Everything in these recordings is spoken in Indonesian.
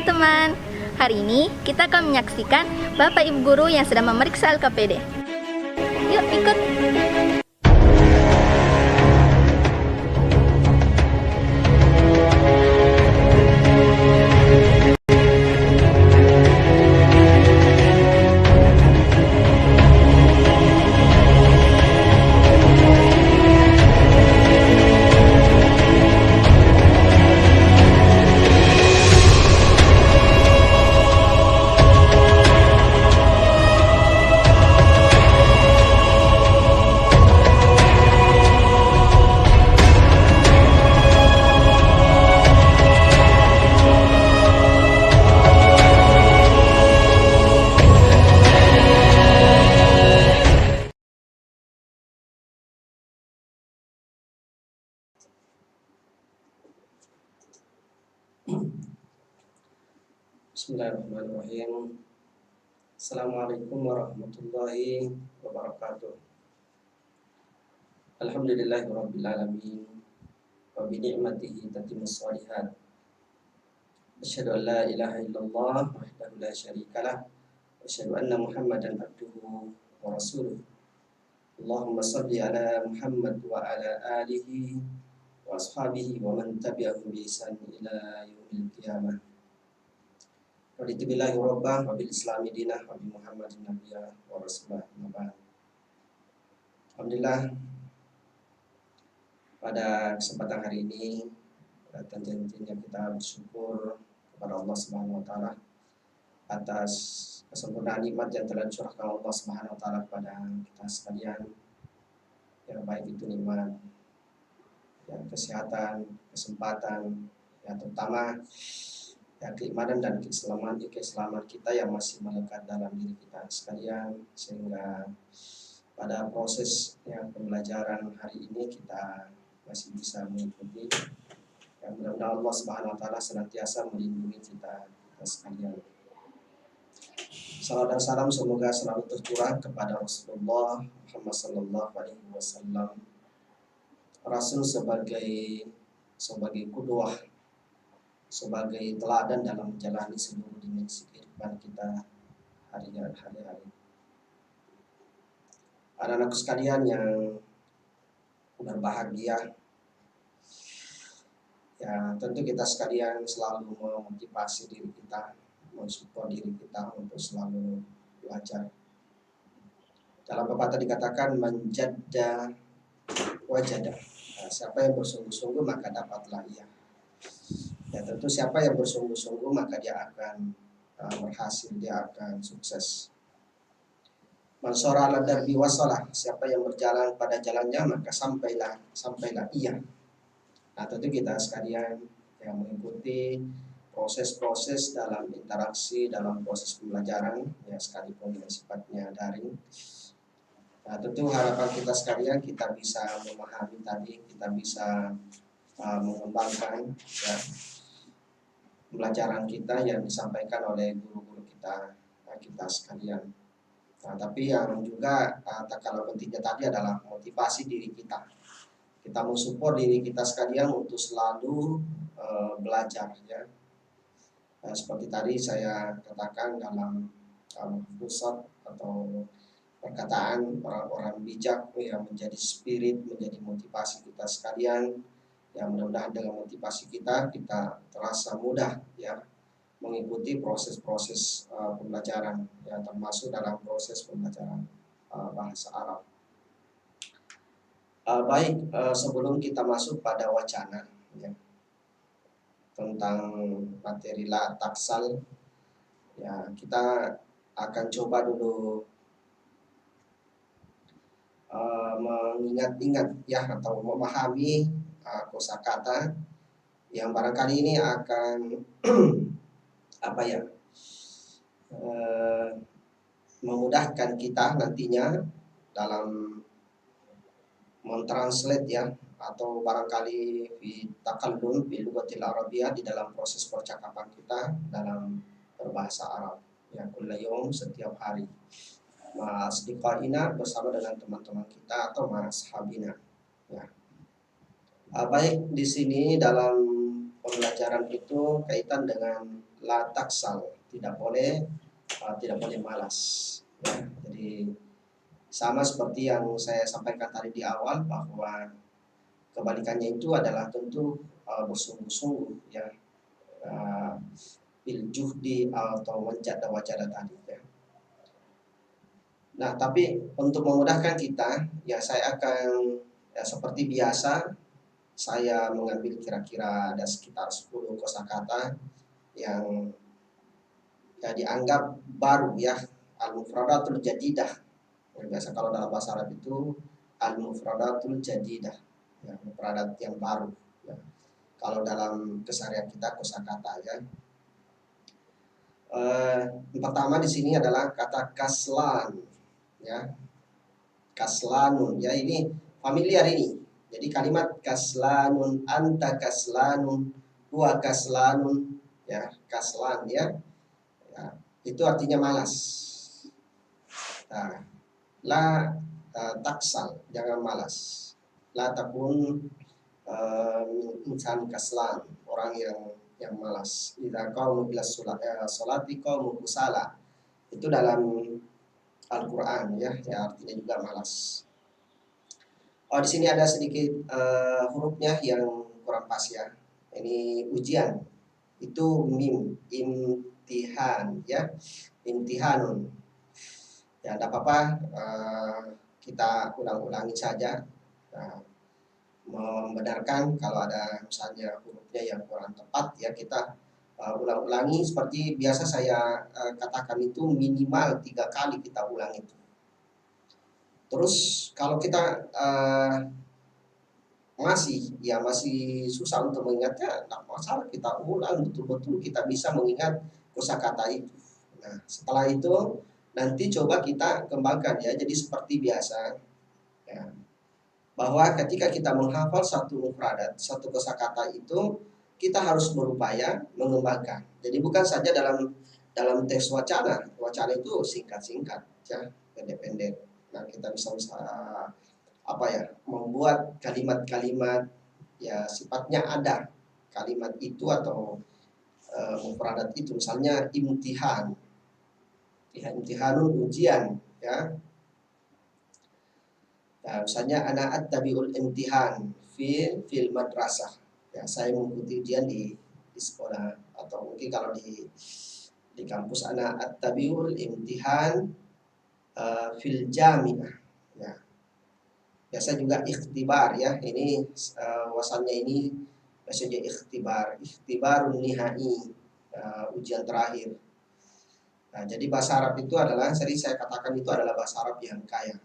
teman-teman, hari ini kita akan menyaksikan Bapak Ibu Guru yang sedang memeriksa LKPD. Yuk ikut! Bismillahirrahmanirrahim. Assalamualaikum warahmatullahi wabarakatuh. Alhamdulillahirabbil alamin wa bi ni'matihi tatimmus shalihat. Asyhadu an la ilaha illallah wahdahu la syarikalah wa asyhadu anna Muhammadan abduhu wa rasuluh. Allahumma shalli ala Muhammad wa ala alihi wa ashabihi wa man tabi'ahum bi ihsan ila yaumil qiyamah. Raditu billahi rabbah wa bil islami dinah wa bi Muhammadin nabiyya wa rasulah. Alhamdulillah, pada kesempatan hari ini tentunya kita bersyukur kepada Allah Subhanahu wa taala atas kesempurnaan nikmat yang telah dicurahkan Allah Subhanahu wa taala kepada kita sekalian. Yang baik itu nikmat yang kesehatan, kesempatan, yang terutama keimanan dan keislaman kita yang masih melekat dalam diri kita sekalian, sehingga pada proses pembelajaran hari ini kita masih bisa mengikuti. Yang mudah-mudahan Allah Subhanahu wa taala senantiasa melindungi kita sekalian. Salam dan salam semoga selalu tercurah kepada Rasulullah Muhammad sallallahu alaihi wasallam, Rasul sebagai qudwah, sebagai teladan dalam menjalani seluruh dimensi kehidupan kita hari-hari. Anak-anakku sekalian yang berbahagia, ya tentu kita sekalian selalu memotivasi diri kita, mensupport diri kita untuk selalu belajar. Dalam pepatah dikatakan manjadda wajada. Nah, siapa yang bersungguh-sungguh maka dapatlah ia. Ya tentu siapa yang bersungguh-sungguh maka dia akan berhasil, dia akan sukses. Mansora ala darbi wasalah, siapa yang berjalan pada jalannya maka sampailah ia. Nah tentu kita sekalian yang mengikuti proses-proses dalam interaksi, dalam proses pembelajaran, ya sekalipun yang sifatnya daring. Nah tentu harapan kita sekalian kita bisa memahami tadi, kita bisa mengembangkan ya pembelajaran kita yang disampaikan oleh guru-guru kita sekalian. Nah, tapi yang juga tak kalah pentingnya tadi adalah motivasi diri kita. Kita mensupport diri kita sekalian untuk selalu belajar ya. Seperti tadi saya katakan dalam pusat atau perkataan orang-orang bijak yang menjadi spirit, menjadi motivasi kita sekalian. Yang mudah-mudahan dengan motivasi kita terasa mudah ya mengikuti proses-proses pembelajaran yang termasuk dalam proses pembelajaran bahasa Arab. Baik, sebelum kita masuk pada wacana ya, tentang materi la taksal, ya kita akan coba dulu mengingat-ingat ya atau memahami kosakata yang barangkali ini akan memudahkan kita nantinya dalam mentranslate ya, atau barangkali fi takallum bil lughatil arabiyyah, di dalam proses percakapan kita dalam berbahasa Arab ya, kullu setiap hari ma'asdiqaina, bersama dengan teman-teman kita atau ma'ashabina ya. Baik, di sini dalam pembelajaran itu kaitan dengan la taksal, tidak boleh malas. Ya, jadi sama seperti yang saya sampaikan tadi di awal, bahwa kebalikannya itu adalah tentu bersungguh-sungguh, ya, bil juhdi atau wajada tadi, ya. Nah, tapi untuk memudahkan kita, ya saya akan, ya, seperti biasa, saya mengambil kira-kira ada sekitar 10 kosakata yang ya dianggap baru, ya, al-mufradatul jadidah. Ya, biasa kalau dalam bahasa Arab itu al-mufradatul jadidah, ya, mufradat yang baru, ya. Kalau dalam keseharian kita kosakata, ya. Yang pertama di sini adalah kata kaslan, ya, kaslanun, ya, ini familiar ini. Jadi kalimat kaslanun, anta kaslanun, huwa kaslanun, ya, kaslan, ya, ya, itu artinya malas. Nah, la taksal, jangan malas. La takun insan kaslan, orang yang malas. Idza qamu ila sholati qamu kusala. Itu dalam Al-Qur'an, ya, artinya juga malas. Oh, di sini ada sedikit hurufnya yang kurang pas, ya. Ini ujian. Itu mim, imtihan, ya. Imtihanun. Ya, tidak apa-apa, kita ulang-ulangi saja. Nah, membenarkan kalau ada misalnya hurufnya yang kurang tepat, ya, kita ulang-ulangi seperti biasa saya katakan itu minimal 3 kali kita ulang itu. Terus kalau kita masih susah untuk mengingatnya, tidak masalah, kita ulang betul-betul, kita bisa mengingat kosakata itu. Nah, setelah itu nanti coba kita kembangkan, ya, jadi seperti biasa, ya, bahwa ketika kita menghafal satu mufradat, satu kosakata itu, kita harus berupaya mengembangkan. Jadi bukan saja dalam teks wacana itu singkat-singkat, ya, pendek-pendek. Nah, kita bisa membuat kalimat-kalimat, ya, sifatnya ada kalimat itu atau mufradat itu, misalnya imtihan, ya, imtihanun, ujian, ya. Nah, misalnya ana attabiul imtihan fil madrasah, ya, saya mengikuti ujian di sekolah, atau mungkin kalau di kampus ana attabiul imtihan fil jami'ah, ya. Biasa juga ikhtibar, ya, ini wasannya ini biasanya ikhtibarun nihai, ujian terakhir. Nah, jadi bahasa Arab itu adalah, sering saya katakan itu adalah bahasa Arab yang kaya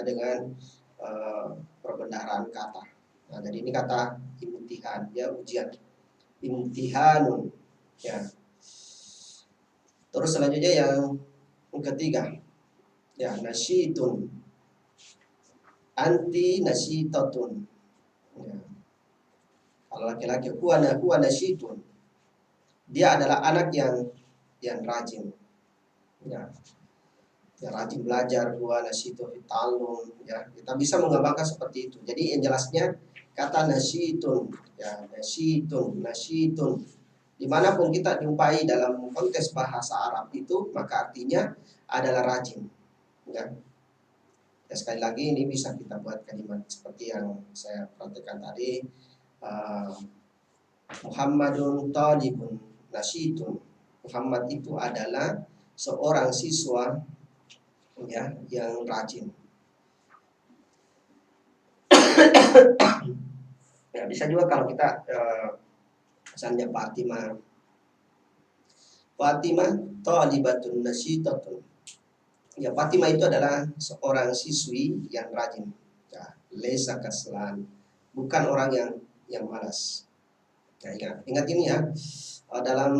dengan perbendaharaan kata. Nah, jadi ini kata imtihan, ya, ujian, imtihanun, ya. Terus selanjutnya yang ketiga, ya, nasyitun, anti nasyitatun, ya. Kalau laki-laki huwa nasyitun, dia adalah anak yang rajin, ya, rajin belajar, huwa nasyitu fitalun, ya, kita bisa menggambarkan seperti itu. Jadi yang jelasnya kata nasyitun, ya, nasyitun, dimanapun kita jumpai dalam konteks bahasa Arab itu, maka artinya adalah rajin, ya. Ya, sekali lagi ini bisa kita buat kalimat seperti yang saya perhatikan tadi, Muhammadun talibun nasyitun, Muhammad itu adalah seorang siswa, ya, yang rajin. Ya, bisa juga kalau kita misalnya Fatimah thalibatun nasyitatun, ya, Fatimah itu adalah seorang siswi yang rajin, ya, laisa kaslan, bukan orang yang malas. Ya, ingat ini, ya, dalam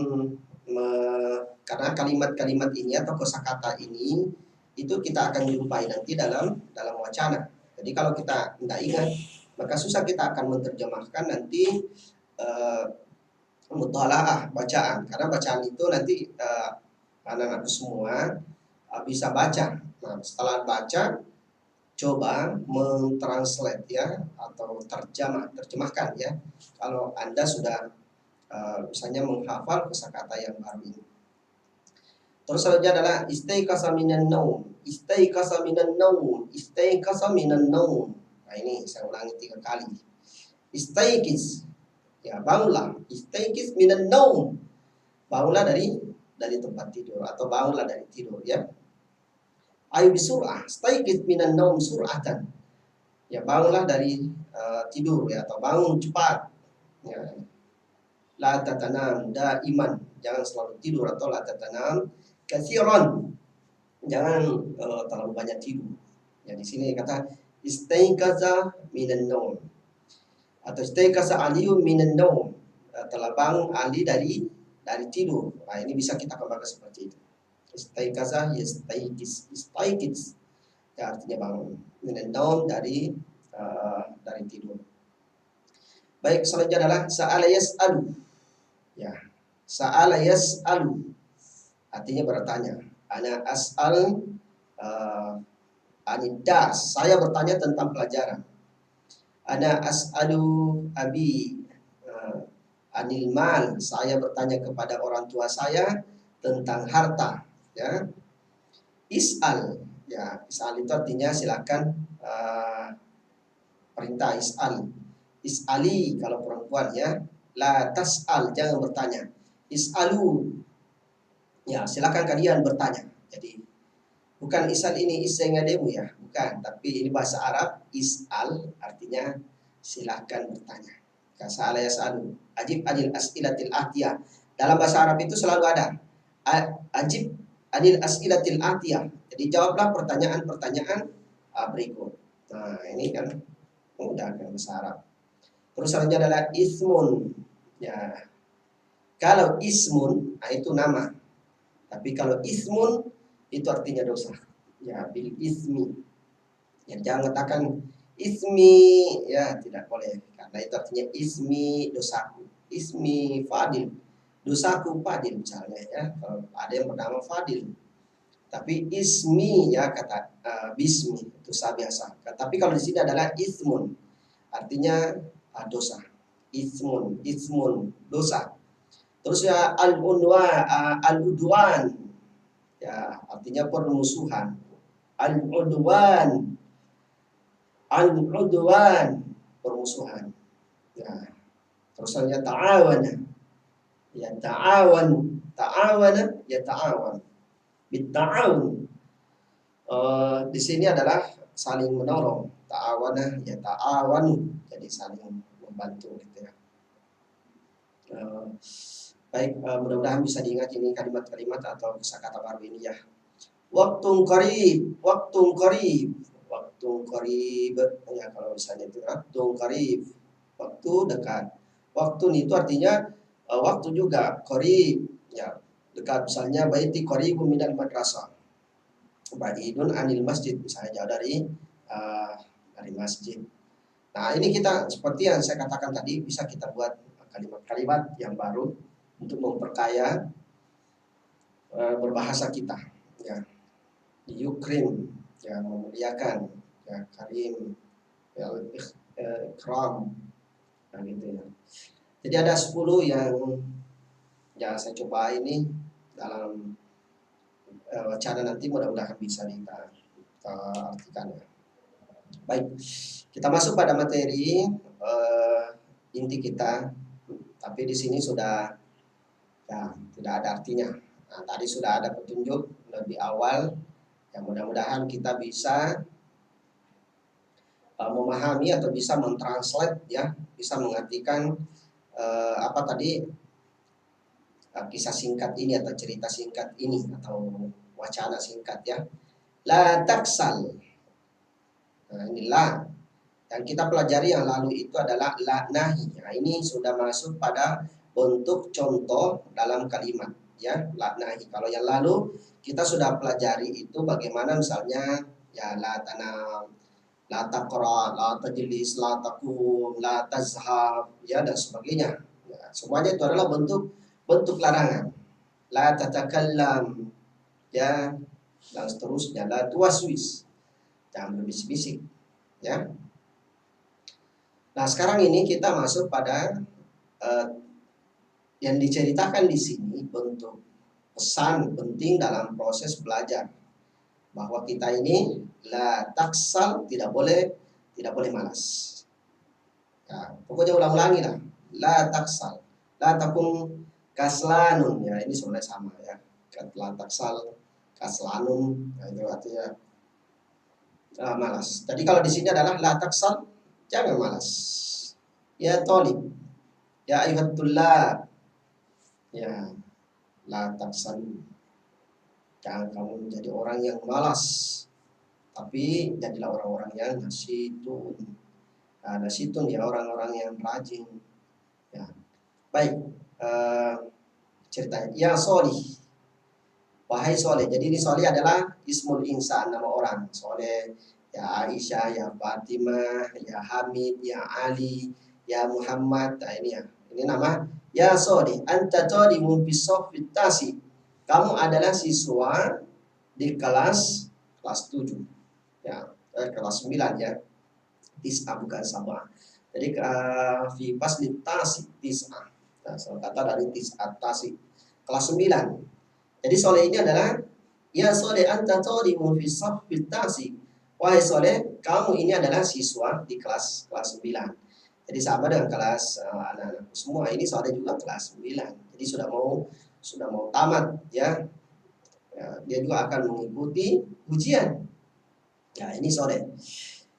karena kalimat-kalimat ini atau kosakata ini itu kita akan jumpai nanti dalam wacana. Jadi kalau kita tidak ingat, maka susah kita akan menerjemahkan nanti mutalaah, bacaan. Karena bacaan itu nanti anak-anak semua bisa baca. Nah, setelah baca, coba mentranslate ya, atau terjemahkan ya, kalau Anda sudah misalnya menghafal kosakata yang baru ini. Terus selanjutnya adalah istaiqasa minan naum, istaiqasa minan naum, istaiqasa minan naum. Nah ini saya ulangi 3 kali. Istaiqiz, ya bangunlah, istaiqiz minan naum. Bangunlah dari tempat tidur atau bangunlah dari tidur ya. Ayo bisur'ah, istaiqiz minan naum sur'atan. Ya bangunlah dari tidur ya, atau bangun cepat. Ya. La tatanam daiman, jangan selalu tidur, atau la tatanam katsiran, jangan terlalu banyak tidur. Ya di sini kata istaiqaza minan naum atau istaiqaza aliyun minan naum, telah bangun Ali dari tidur. Nah, ini bisa kita kembangkan seperti itu. Istaiqaza yastaiqiz, istaiqiz ya artinya bangun, minan naum dari tidur. Baik, selanjutnya adalah sa'ala yas'alu. Ya, sa'ala yas'alu artinya bertanya. Ana as'al anidas, saya bertanya tentang pelajaran. Ana as'alu abi anil mal, saya bertanya kepada orang tua saya tentang harta. Ya, is'al, ya is'al itu artinya silakan, perintah is'al. Is'ali kalau perempuan ya, la tas'al, jangan bertanya. Is'alu, ya silakan kalian bertanya. Jadi bukan is'al ini isengademu ya, bukan, tapi ini bahasa Arab. Is'al artinya silakan bertanya. Kasala yas'alu, ajib anil as'ilatil atiyah. Dalam bahasa Arab itu selalu ada ajib anil as'ilatil atiyah. Jadi jawablah pertanyaan-pertanyaan berikut. Nah, ini kan mudah kan bahasa Arab. Terus selanjutnya adalah ismun. Ya. Kalau ismun, nah itu nama. Tapi kalau ismun itu artinya dosa. Ya, bil ismi. Ya, jangan katakan ismi, ya tidak boleh. Karena itu artinya ismi, dosaku. Ismi Fadil, dosaku Fadil misalnya ya. Kalau ada yang bernama Fadil. Tapi ismi ya kata bismi, dosa biasa. Tapi kalau di sini adalah ismun, artinya dosa. Ismun, dosa. Terus ya al-udwan, ya artinya permusuhan. Al-udwan, permusuhan. Ya. Terusannya ta'awana, ya ta'awana, ya ta'awan. Bitta'awun, di sini adalah saling menolong. Ta'awana, ya ta'awanu, jadi saling membantu gitu ya. Baik, mudah-mudahan bisa diingat ini kalimat-kalimat atau kosakata baru ini ya. Waktun qarib, ya kalau misalnya itu waktun qarib, waktu dekat. Waktu itu artinya waktu juga, qarib ya dekat. Misalnya baiti qaribun minal madrasah, ba'idun anil masjid, misalnya jauh dari masjid. Nah, ini kita seperti yang saya katakan tadi, bisa kita buat kalimat-kalimat yang baru untuk memperkaya berbahasa kita ya. Yukrim, ya memuliakan, ya karim, ya ikram, nah gitu ya. Jadi ada 10 yang ya saya coba ini dalam wacana, nanti mudah-mudahan bisa kita artikan ya. Baik, kita masuk pada materi inti kita, tapi di sini sudah ya tidak ada artinya. Nah, tadi sudah ada petunjuk lebih awal. Ya, mudah-mudahan kita bisa memahami atau bisa mentranslate ya, bisa mengartikan apa tadi kisah singkat ini atau cerita singkat ini atau wacana singkat ya. La taksal. Nah, inilah yang kita pelajari yang lalu itu adalah la nahi. Nah, ini sudah masuk pada bentuk contoh dalam kalimat ya, la nahi. Kalau yang lalu kita sudah pelajari itu bagaimana misalnya ya la tanam, la taqra, la tajlis, la taqum, la tazhab ya dan sebagainya. Ya, semuanya itu adalah bentuk larangan. La tatakallam ya dan seterusnya, la tuwaswis. jangan berbisik-bisik, ya. Nah, sekarang ini kita masuk pada yang diceritakan di sini bentuk pesan penting dalam proses belajar, bahwa kita ini la taksal, tidak boleh malas. Ya, pokoknya ulang-ulangi lah, la taksal, la takun kaslanun, ya ini sebenarnya sama ya, la taksal kaslanun, nah, itu artinya malas. Jadi kalau di sini adalah la taksal, jangan malas. Ya tolib, ya ayuhatullah, ya la taksal, jangan kamu menjadi orang yang malas, tapi jadilah orang-orang yang nasyitun. Nah, nasyitun ya orang-orang yang rajin. Ya, baik. Ceritanya, ya Solih, wahai Soleh. Jadi ini Soleh adalah ismul insan, nama orang. Soleh, ya Aisyah, ya Fatimah, ya Hamid, ya Ali, ya Muhammad. Nah ini ya, ini nama ya Soleh. Anta talimun fi soffit tasi. Kamu adalah siswa di kelas 7. Ya, kelas 9 ya. Tis'ah bukan sabah. Jadi fi fasli tasi tis'ah. Nah, salah kata dari tis'ah tasi. Kelas 9. Jadi Soleh ini adalah ya Soleh anta talimun fi saffit tasi. Wahai Soleh, kamu ini adalah siswa di kelas 9. Jadi sama dengan kelas anak-anakku semua. Ini Soleh juga kelas 9. Jadi sudah mau tamat ya. Ya, dia juga akan mengikuti ujian. Ya, ini Soleh.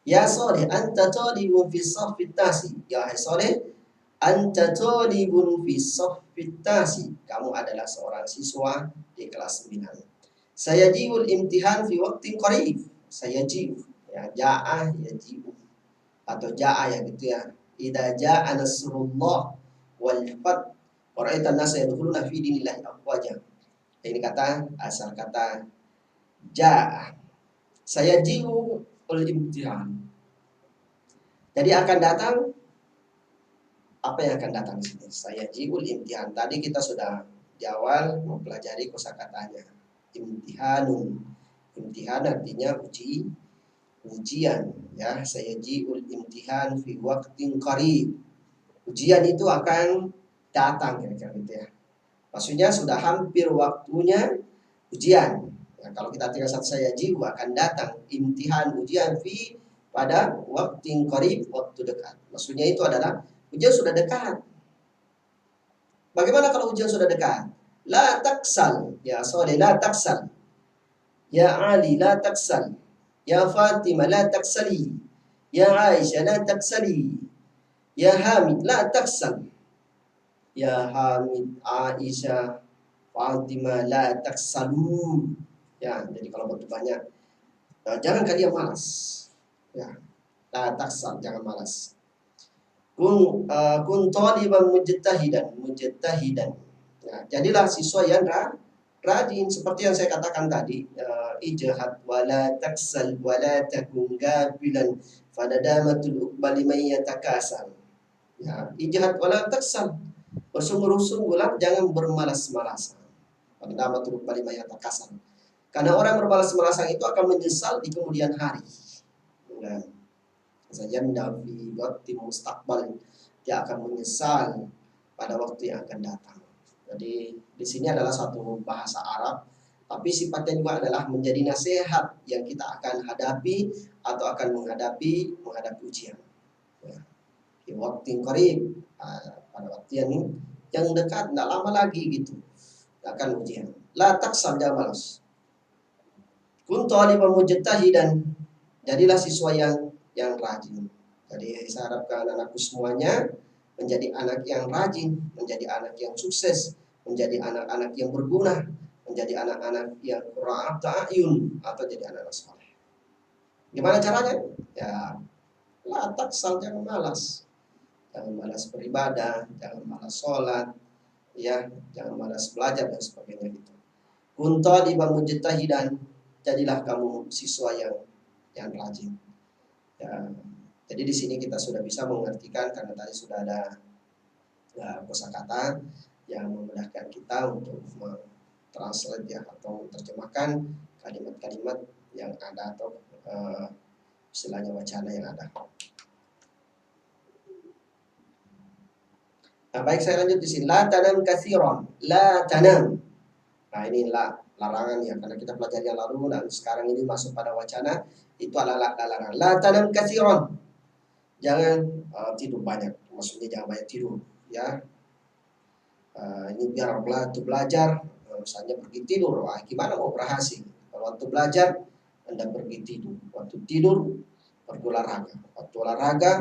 Ya Soleh, anta talibun fi saffit tasi. Ya hai Soleh, anta talibun fi saffit tasi. Kamu adalah seorang siswa di kelas 9. Sayaji'ul imtihan fi waqtin qarib. Sayaji'u, ya ja'a yaji'u, atau ja'a ya gitu ya. Idza ja'a nasrullah wal fath wa ra'aitan nasa yadkhuluna fi dinillahi afwaja. Ini kata asal kata ja'a. Sayaji'u ul imtihan. Jadi akan datang, apa yang akan datang di sini? Sayaji'ul imtihan. Tadi kita sudah di awal mempelajari kosakatanya. Imtihanun. Imtihan artinya ujian ya. Sayaji'ul imtihan fi waqtin qarib. Ujian itu akan datang kira-kira gitu ya. Maksudnya sudah hampir waktunya ujian. Ya, kalau kita tinggal satu sayaji'u akan datang imtihan ujian pada waktu qarib, waktu dekat. Maksudnya itu adalah ujian sudah dekat. Bagaimana kalau ujian sudah dekat? La taksal, ya Soleh la taksal. Ya Ali la taksal. Ya Fatimah la taksali. Ya Aisyah la taksali. Ya Hamid la taksal. Ya Hamid, Aisyah, Fatimah la taksalu. Ya, jadi kalau bentuk banyak, jangan kalian malas. Ya, la taksal, jangan malas. Kun thaliban mujtahidan. Nah, jadilah siswa yang rajin seperti yang saya katakan tadi, ijhad wala taksal wala takun gafilan fadadamatul uqbali man yatakasal. Ya, ijhad wala taksal. Bersungguh-sungguhlah, jangan bermalas-malasan. Fadadamatul uqbali man yatakasal. Karena orang bermalas-malasan itu akan menyesal di kemudian hari. Nah, saja mendapi waktu mustaqbal, dia akan menyesal pada waktu yang akan datang. Jadi di sini adalah satu bahasa Arab, tapi sifatnya juga adalah menjadi nasihat yang kita akan hadapi atau akan menghadapi ujian. Ya. Di waktu yang qarib, pada waktu yang dekat, tidak lama lagi gitu, akan ujian. La taksal, jangan malas. Kun thaliban mujtahidan, jadilah siswa yang rajin. Jadi saya harapkan anak-anakku semuanya menjadi anak yang rajin, menjadi anak yang sukses, menjadi anak-anak yang berguna, menjadi anak-anak yang qurra'at a'yun, atau jadi anak-anak saleh. Gimana caranya? Ya, la taksal, jangan malas. Jangan malas beribadah, jangan malas sholat, ya, jangan malas belajar dan sebagainya gitu. Kun thaliban mujtahidan, jadilah kamu siswa yang rajin. Ya, jadi di sini kita sudah bisa mengartikan, karena tadi sudah ada kosakata yang memudahkan kita untuk mentranslate ya, atau menerjemahkan kalimat-kalimat yang ada atau istilahnya wacana yang ada. Nah, baik, saya lanjut di sini. La tanam katsiran, la tanam. Nah, ini larangan ya, karena kita pelajari yang lalu dan sekarang ini masuk pada wacana, itu adalah larangan. La tanam katsiran. Jangan tidur banyak. Maksudnya jangan banyak tidur, ya. Ini biar belajar, misalnya pergi tidur, wah gimana mau berhasil? Kalau waktu belajar, Anda pergi tidur. Waktu tidur, pergi olahraga. Waktu olahraga,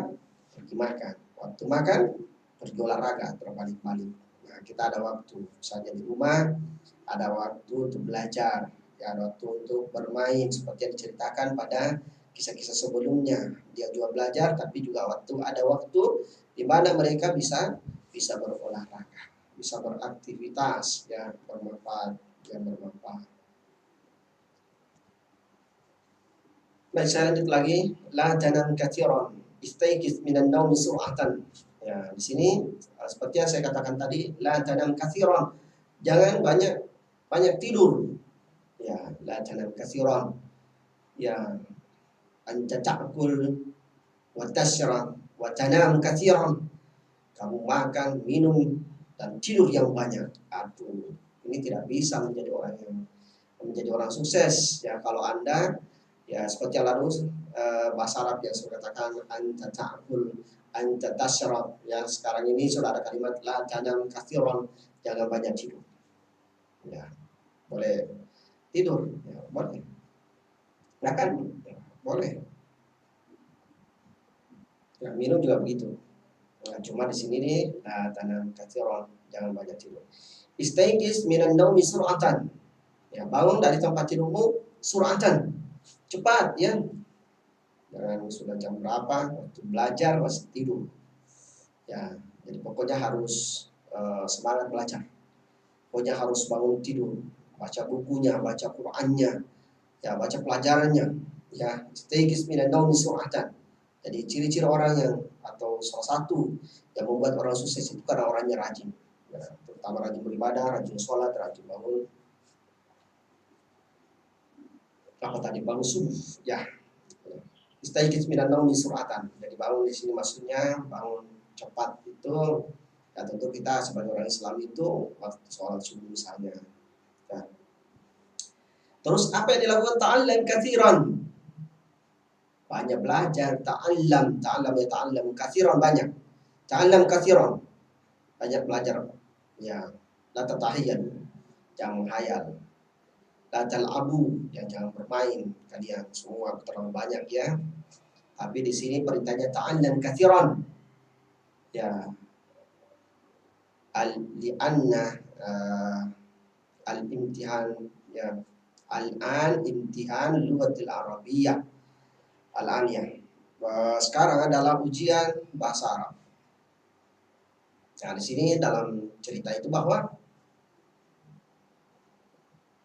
pergi makan. Waktu makan, pergi olahraga, terbalik-balik. Nah, kita ada waktu, misalnya di rumah, ada waktu untuk belajar, ya, ada waktu untuk bermain, seperti yang diceritakan pada kisah-kisah sebelumnya. Dia juga belajar, tapi juga ada waktu di mana mereka bisa berolahraga, bisa beraktivitas yang bermanfaat, Baik, saya lanjut lagi. La tanam katsiran, istaiqiz minan naumi sur'atan. Ya, di sini seperti yang saya katakan tadi, la tanam katsiran. Jangan banyak tidur. Ya, la tanam katsiran. Ya, anta ta'kul wa tashrab wa tanam katsiran. Kamu makan, minum, dan tidur yang banyak. Aduh, ini tidak bisa menjadi orang sukses. Ya, kalau Anda ya seperti yang lalu bahasa Arab yang saya katakan anta ta'kul, anta tashrab. Ya, sekarang ini sudah ada kalimat la tanam katsiran, jangan banyak tidur. Ya, boleh tidur, ya, boleh. Makan, ya, boleh. Ya, minum juga begitu. Nah, cuma di sini nih tanam katsiran, jangan banyak tidur. Istaiqiz minan naumi sur'atan. Ya, bangun dari tempat tidurmu sur'atan. Cepat ya. Jangan sudah jam berapa waktu belajar masih tidur. Ya, jadi pokoknya harus semangat belajar. Pokoknya harus bangun tidur, baca bukunya, baca Qur'annya, ya, baca pelajarannya. Ya, istaiqiz minan naumi sur'atan. Jadi ciri-ciri orang yang atau salah satu yang membuat orang sukses itu karena orangnya rajin, ya, terutama rajin beribadah, rajin sholat, rajin bangun. Apa tadi, bangun subuh, ya. Istaiqiz minan naumi sur'atan. Jadi bangun di sini maksudnya bangun cepat itu. Ya, tentu kita sebagai orang Islam itu waktu sholat subuh misalnya. Ya. Terus apa yang dilakukan? Ta'allam katsiran. Banyak belajar, ta'allam ya ta'allam katsiran, banyak. Ta'allam katsiran, banyak belajar. Ya, la tatahiyyan, jangan menghayal. La tal'abu, yang jangan bermain. Kalian semua terlalu banyak ya. Tapi di sini perintahnya ta'allam katsiran. Ya. Li'anna al-imtihan, ya. Al-an imtihan lughatil arabiyyah. Al-an ya. Sekarang adalah ujian bahasa Arab. Nah, di sini dalam cerita itu bahwa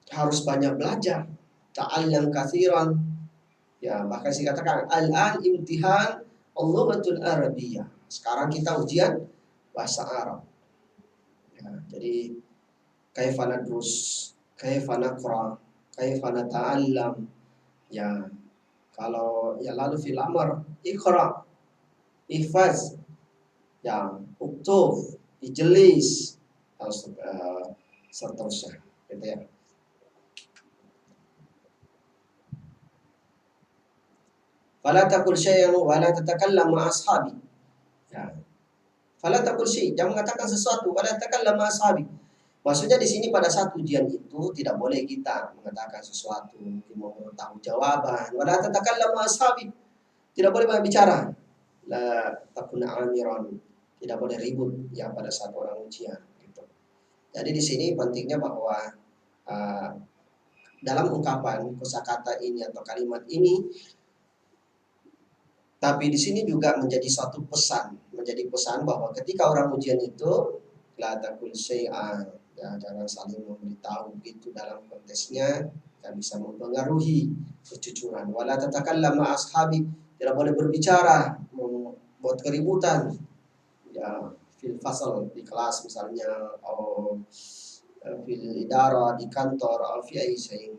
harus banyak belajar, ta'allam katsiran. Ya, bahkan saya katakan al-an imtihan al-lughatul arabiyyah. Sekarang kita ujian bahasa Arab. Ya, jadi kaifa nadrus, kaifa naqra, kaifa nata'allam. Ya, kalau ya lalu fil amr iqra, ihfaz, ya, uktub, ijlis, seterusnya, gitu ya. Fala taqul syai'an wa la tatakallam ma ashabi. Ya. Fala taqul syai', jangan mengatakan sesuatu, wa la tatakallam ma ashabi. Maksudnya di sini pada saat ujian itu tidak boleh kita mengatakan sesuatu, mau tahu jawaban. Wa la tatakallam ma ashabi. Tidak boleh banyak bicara. La takun amiran. Tidak boleh ribut ya pada saat orang ujian gitu. Jadi di sini pentingnya bahwa dalam ungkapan kosakata ini atau kalimat ini, tapi di sini juga menjadi suatu pesan, bahwa ketika orang ujian itu la taqul syai'an, ya, jangan saling memberitahu gitu dalam konteksnya yang bisa mempengaruhi kejujuran. Wala tatakallam ma ashabi, tidak boleh berbicara membuat keributan. Ya, fil fasal di kelas misalnya, atau fil idara di kantor, atau fi ayyi syai'in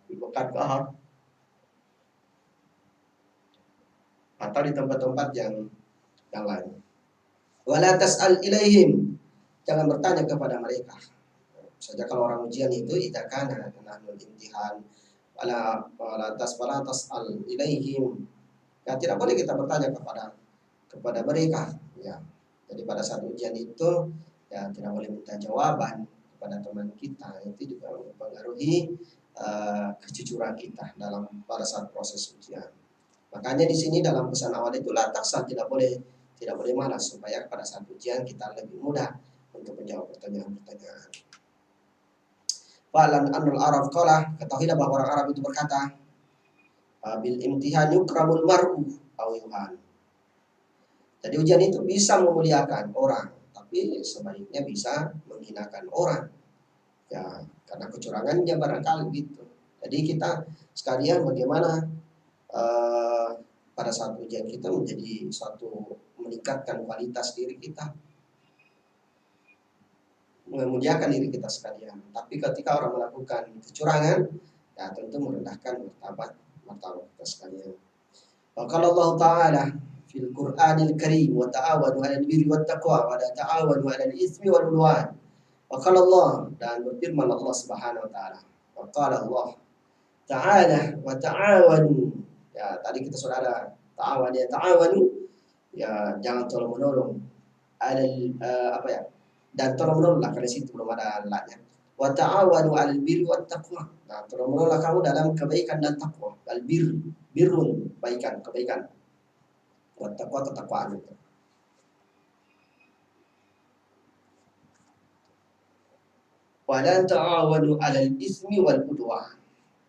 fil waqt kahar. atau di tempat-tempat yang lain. Wala tas'al ilaihim, jangan bertanya kepada mereka. Saja kalau orang ujian itu idza kana nahnul imtihan wala tas'al ilaihim. Ya tidak boleh kita bertanya kepada mereka, ya. Jadi pada saat ujian itu ya tidak boleh minta jawaban kepada teman kita. Itu juga mempengaruhi kejujuran kita pada saat proses ujian. Makanya di sini dalam pesan awal itu la taksal, tidak boleh malas, supaya pada saat ujian kita lebih mudah untuk menjawab pertanyaan-pertanyaan. Fa'lan anul Arab qala, ketahuilah bahwa orang Arab itu berkata, bil imtihan yukramul mar'u aw yuhan. Jadi ujian itu bisa memuliakan orang, tapi sebaliknya bisa menghinakan orang. Ya, karena kecurangannya barangkali gitu. Jadi kita sekalian bagaimana pada saat ujian kita menjadi suatu meningkatkan kualitas diri kita, memuliakan diri kita sekalian. Tapi ketika orang melakukan kecurangan, ya tentu merendahkan martabat kita sekalian. Kalau Allah Ta'ala fil Qur'anil Karim wa ta'awanu 'alal birri wat taqwa wa la ta'awanu 'alal itsmi wal 'udwan. Wa qala Allah, dan berfirman Allah Subhanahu wa taala. Wa qala Allah Ta'ala wa ta'awanu. Ya, tadi kita sudah ada ta'awanu, ya jangan tolong menolong. Apa ya? Dan tolong menolonglah, karena situ belum ada latnya. Wa ta'awanu 'alal birri wat taqwa. Nah, tolong menolonglah kamu dalam kebaikan dan takwa. Birrun, kebaikan. Wat taqwa, ketakwaan itu. Wa la ta'awanu 'alal ismi wal 'udwan.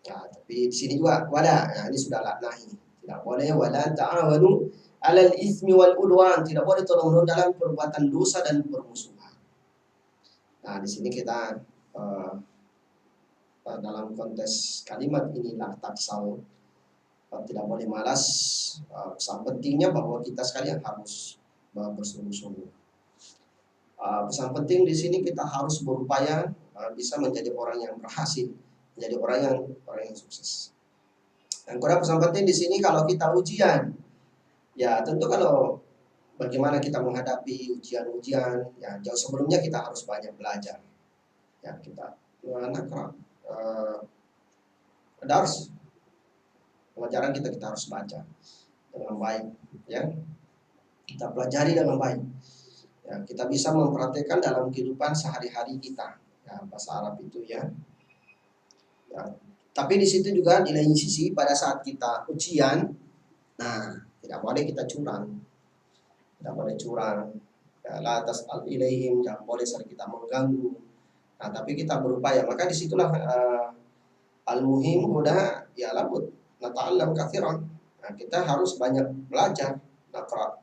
Nah, tapi di sini juga wala. Nah, ini sudah nahi. Tidak boleh wala ta'awanu 'alal ismi wal 'udwan. Tidak boleh tolong-menolong dalam perbuatan dosa dan permusuhan. Nah, di sini kita dalam konteks kalimat inilah taksal, tidak boleh malas. Pesan pentingnya bahwa kita sekalian harus bersungguh-sungguh. Pesan penting di sini kita harus berupaya bisa menjadi orang yang berhasil, menjadi orang yang sukses. Dan kurang pesan penting di sini kalau kita ujian, ya tentu kalau bagaimana kita menghadapi ujian-ujian, ya jauh sebelumnya kita harus banyak belajar. Ya kita dars, pelajaran kita harus baca dengan baik, ya kita pelajari dengan baik. Ya, kita bisa mempraktekkan dalam kehidupan sehari-hari kita. Ya, bahasa Arab itu ya. Tapi di situ juga di lain sisi pada saat kita ujian, nah tidak boleh kita curang, tidak boleh curang. Ya, la tas'al ilaihim, jangan boleh sering kita mengganggu. Nah, tapi kita berupaya. Maka disitulah al-muhim udah ya labud nata'allam katsiran. Nah, kita harus banyak belajar, naqra,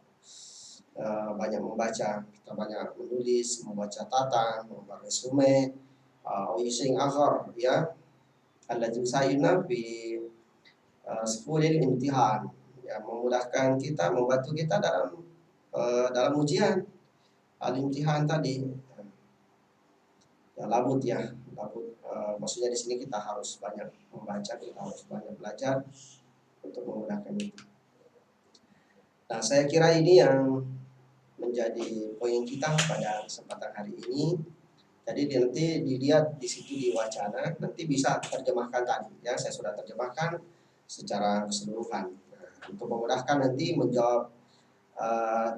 banyak membaca, kita banyak menulis, membaca tata, membuat resume, using akhar, ya, alladzi sayna bi sefulil imtihan, ya, memudahkan kita, membantu kita dalam ujian al-imtihan tadi. Ya, labut, maksudnya di sini kita harus banyak membaca, kita harus banyak belajar untuk memudahkan itu. Nah, saya kira ini yang menjadi poin kita pada kesempatan hari ini. Jadi nanti dilihat di situ di wacana, nanti bisa terjemahkan tadi, ya saya sudah terjemahkan secara keseluruhan. Nah, untuk memudahkan nanti menjawab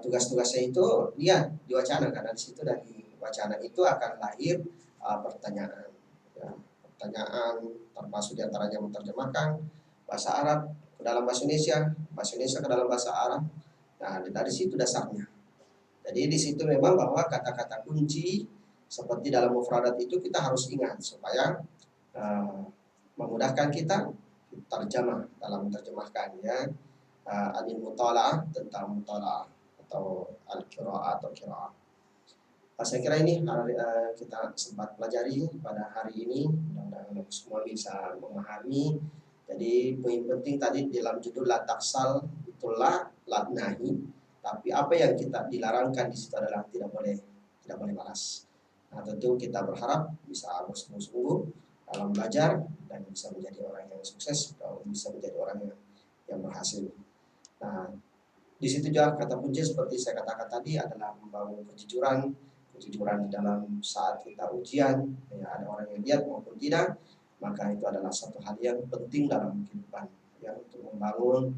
tugas-tugasnya itu, lihat di wacana, karena di situ dari wacana itu akan lahir pertanyaan. Ya, pertanyaan termasuk diantaranya menerjemahkan bahasa Arab ke dalam bahasa Indonesia ke dalam bahasa Arab. Nah, dari situ dasarnya. Jadi di situ memang bahwa kata-kata kunci seperti dalam mufradat itu kita harus ingat supaya memudahkan kita terjemah dalam menerjemahkan, ya. Anil mutalaah, tentang mutalaah atau al-qiraah atau qiraah. Saya kira ini kita sempat pelajari pada hari ini. Mudah-mudahan semua bisa memahami. Jadi poin penting tadi dalam judul la taksal itulah la nahi. Tapi apa yang kita dilarangkan di situ adalah tidak boleh malas. Nah, tentu kita berharap bisa bersungguh-sungguh dalam belajar dan bisa menjadi orang yang sukses atau bisa menjadi orang yang berhasil. Nah, Di situ juga kata kunci seperti saya katakan tadi adalah membangun kejujuran di dalam saat kita ujian, ya, ada orang yang lihat maupun tidak, maka itu adalah satu hal yang penting dalam kehidupan, ya, untuk membangun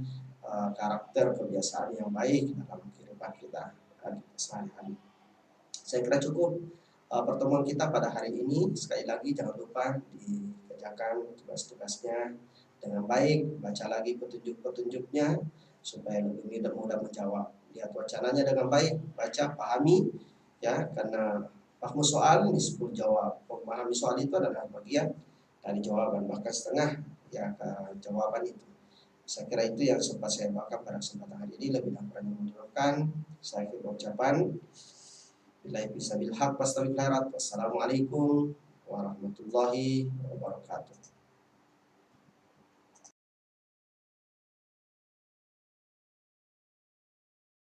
karakter kebiasaan yang baik dalam kehidupan kita sehari-hari. Saya kira cukup pertemuan kita pada hari ini. Sekali lagi jangan lupa dikerjakan tugas-tugasnya dengan baik, baca lagi petunjuk-petunjuknya supaya lebih mudah menjawab. Lihat wacananya dengan baik, baca, pahami, ya, karena paham soal di 10 jawab. Memahami soal itu adalah bagian dari jawaban, bahkan setengah ya ke jawaban itu. Saya kira itu yang sempat saya bawakan pada kesempatan hari ini. Lebih dan kurangnya menurunkan saya ucapan billahi bisa bilhaq wassalamualaikum warahmatullahi wabarakatuh.